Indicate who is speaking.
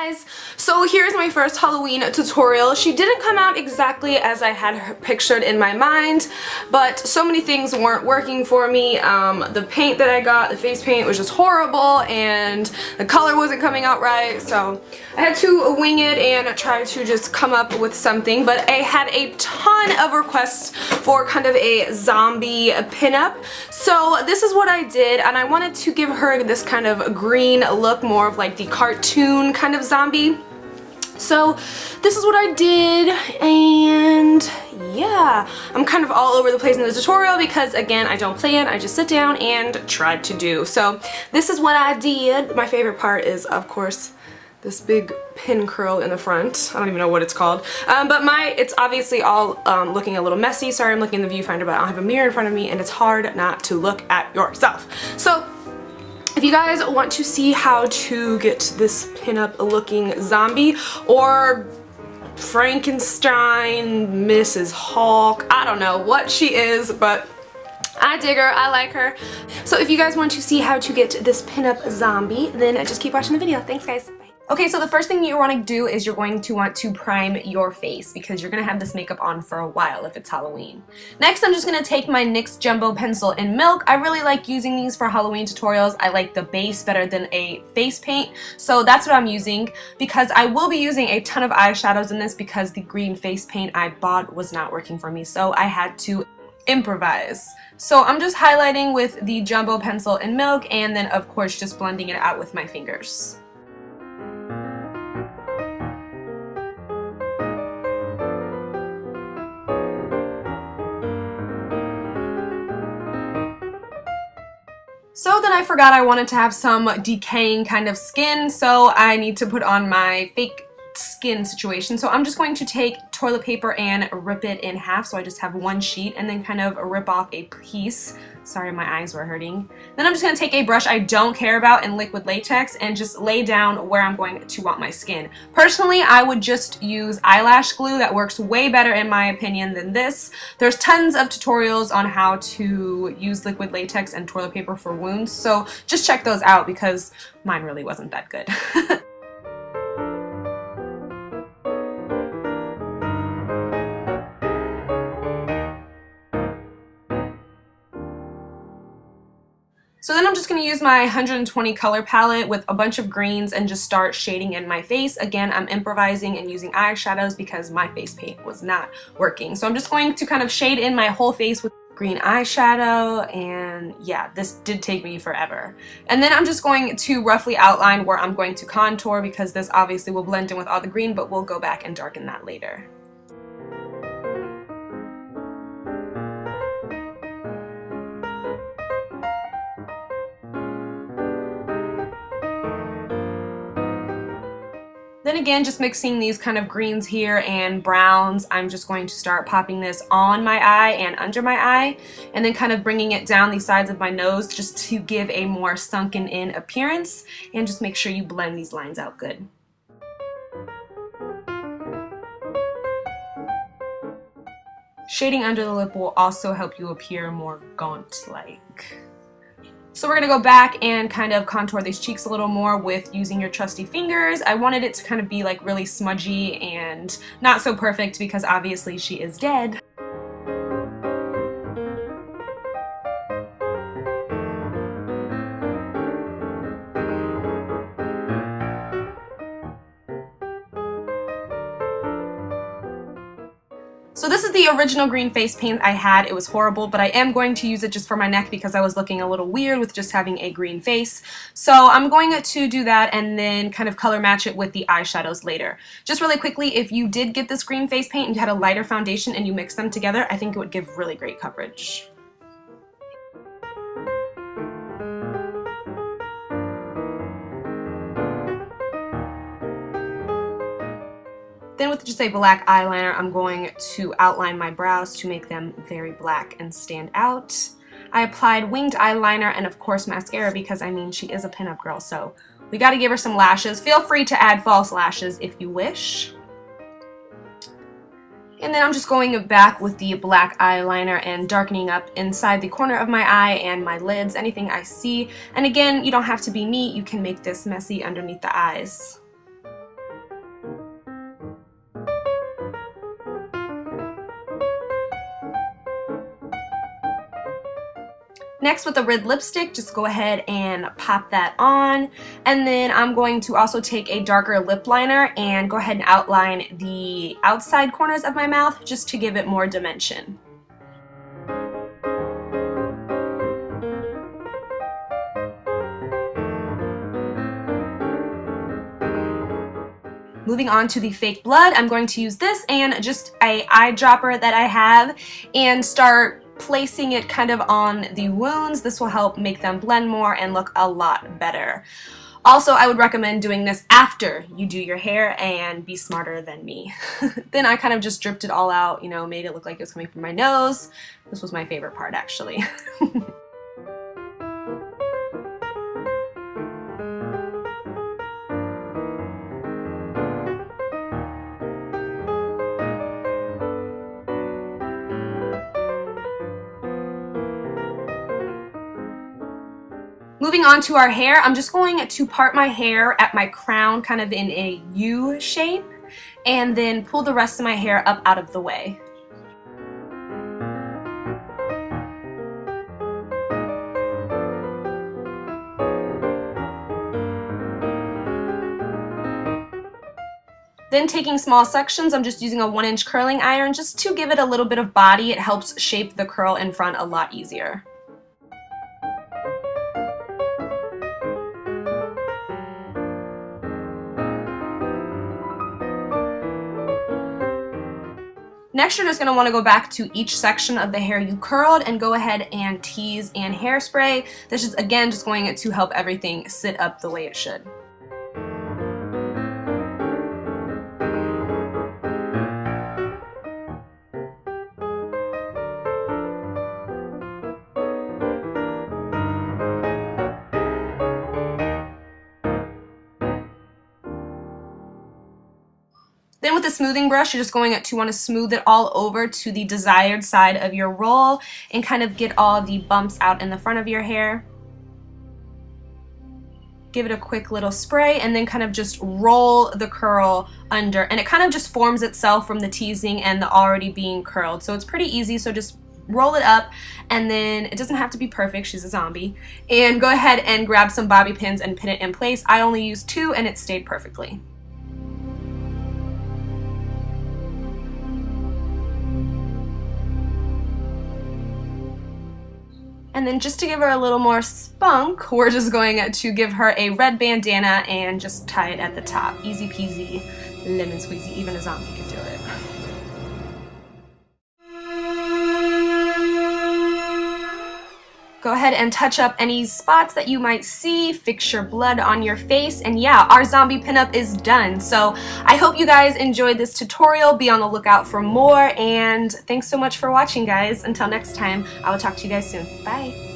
Speaker 1: guys, so here's my first Halloween tutorial. She didn't come out exactly as I had her pictured in my mind, but so many things weren't working for me. The paint that I got, the face paint, was just horrible and the color wasn't coming out right, so I had to wing it and try to just come up with something. But I had a ton of requests for kind of a zombie pinup, so this is what I did, and I wanted to give her this kind of green look, more of like the cartoon kind of zombie. So this is what I did, and yeah, I'm kind of all over the place in the tutorial because, again, I don't plan, I just sit down and try to do. So this is what I did. My favorite part is, of course, this big pin curl in the front. I don't even know what it's called. But it's obviously all looking a little messy. Sorry, I'm looking in the viewfinder, but I don't have a mirror in front of me, and it's hard not to look at yourself. So if you guys want to see how to get this pinup looking zombie, or Frankenstein, Mrs. Hulk, I don't know what she is, but I dig her, I like her. So if you guys want to see how to get this pinup zombie, then just keep watching the video. Thanks, guys. Bye. Okay, so the first thing you want to do is you're going to want to prime your face because you're going to have this makeup on for a while if it's Halloween. Next, I'm just going to take my NYX Jumbo Pencil in Milk. I really like using these for Halloween tutorials. I like the base better than a face paint, so that's what I'm using, because I will be using a ton of eyeshadows in this because the green face paint I bought was not working for me, so I had to improvise. So I'm just highlighting with the Jumbo Pencil in Milk, and then of course just blending it out with my fingers. So then I forgot I wanted to have some decaying kind of skin, so I need to put on my fake skin situation. So I'm just going to take toilet paper and rip it in half, so I just have one sheet, and then kind of rip off a piece. Sorry, my eyes were hurting. Then I'm just going to take a brush I don't care about in liquid latex and just lay down where I'm going to want my skin. Personally, I would just use eyelash glue. That works way better in my opinion than this. There's tons of tutorials on how to use liquid latex and toilet paper for wounds, so just check those out because mine really wasn't that good. So then I'm just going to use my 120 color palette with a bunch of greens and just start shading in my face. Again, I'm improvising and using eyeshadows because my face paint was not working. So I'm just going to kind of shade in my whole face with green eyeshadow, and yeah, this did take me forever. And then I'm just going to roughly outline where I'm going to contour because this obviously will blend in with all the green, but we'll go back and darken that later. Then again, just mixing these kind of greens here and browns, I'm just going to start popping this on my eye and under my eye, and then kind of bringing it down the sides of my nose just to give a more sunken in appearance, and just make sure you blend these lines out good. Shading under the lip will also help you appear more gaunt-like. So we're going to go back and kind of contour these cheeks a little more with using your trusty fingers. I wanted it to kind of be like really smudgy and not so perfect because obviously she is dead. So this is the original green face paint I had. It was horrible, but I am going to use it just for my neck because I was looking a little weird with just having a green face. So I'm going to do that and then kind of color match it with the eyeshadows later. Just really quickly, if you did get this green face paint and you had a lighter foundation and you mixed them together, I think it would give really great coverage. Then with just a black eyeliner, I'm going to outline my brows to make them very black and stand out. I applied winged eyeliner and of course mascara because, I mean, she is a pinup girl, so we gotta give her some lashes. Feel free to add false lashes if you wish. And then I'm just going back with the black eyeliner and darkening up inside the corner of my eye and my lids, anything I see. And again, you don't have to be neat, you can make this messy underneath the eyes. Next, with the red lipstick, just go ahead and pop that on. And then I'm going to also take a darker lip liner and go ahead and outline the outside corners of my mouth just to give it more dimension. Moving on to the fake blood, I'm going to use this and just a eyedropper that I have and start placing it kind of on the wounds. This will help make them blend more and look a lot better. Also, I would recommend doing this after you do your hair and be smarter than me. Then I kind of just dripped it all out, you know, made it look like it was coming from my nose. This was my favorite part, actually. Moving on to our hair, I'm just going to part my hair at my crown kind of in a U shape and then pull the rest of my hair up out of the way. Then taking small sections, I'm just using a 1-inch curling iron just to give it a little bit of body. It helps shape the curl in front a lot easier. Next, you're just going to want to go back to each section of the hair you curled and go ahead and tease and hairspray. This is, again, just going to help everything sit up the way it should. Then with a smoothing brush, you're just going to want to smooth it all over to the desired side of your roll and kind of get all the bumps out in the front of your hair. Give it a quick little spray and then kind of just roll the curl under, and it kind of just forms itself from the teasing and the already being curled. So it's pretty easy, so just roll it up, and then it doesn't have to be perfect, she's a zombie, and go ahead and grab some bobby pins and pin it in place. I only used 2 and it stayed perfectly. And then just to give her a little more spunk, we're just going to give her a red bandana and just tie it at the top. Easy peasy, lemon squeezy, even a zombie can do it. Go ahead and touch up any spots that you might see, fix your blood on your face, and yeah, our zombie pinup is done. So I hope you guys enjoyed this tutorial. Be on the lookout for more, and thanks so much for watching, guys. Until next time, I will talk to you guys soon. Bye.